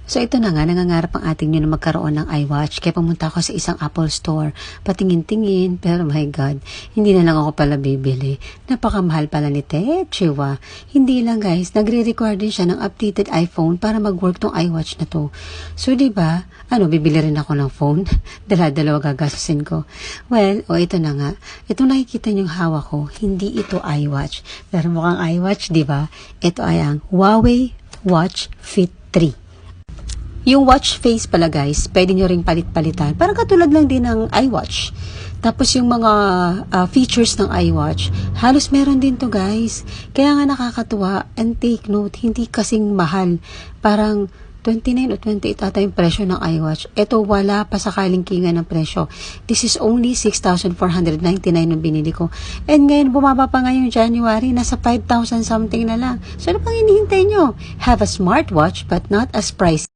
So ito na nga, nangangarap ang ating nyo na magkaroon ng iWatch. Kaya pumunta ako sa isang Apple Store. Patingin-tingin, pero my God, hindi na lang ako pala bibili. Napakamahal pala ni Techiwa. Hindi lang guys, nagre-require din siya ng updated iPhone para mag-work tong iWatch na to. So diba, bibili rin ako ng phone? Dala-dalawa gagastusin ko. Well, ito na nga. Itong nakikita niyong hawak ko, hindi ito iWatch. Pero mukhang iWatch, diba? Ito ay ang Huawei Watch Fit 3. Yung watch face pala guys, pwede nyo ring palit-palitan. Parang katulad lang din ng iWatch. Tapos yung mga features ng iWatch, halos meron din to guys. Kaya nga nakakatuwa, and take note, hindi kasing mahal. Parang 29 o 28 ata yung presyo ng iWatch. Ito wala pa sa kalingkingan ng presyo. This is only 6,499 nung binili ko. And ngayon, bumaba pa ngayong January, nasa 5,000 something na lang. So ano pang hinihintay nyo? Have a smartwatch but not as pricey.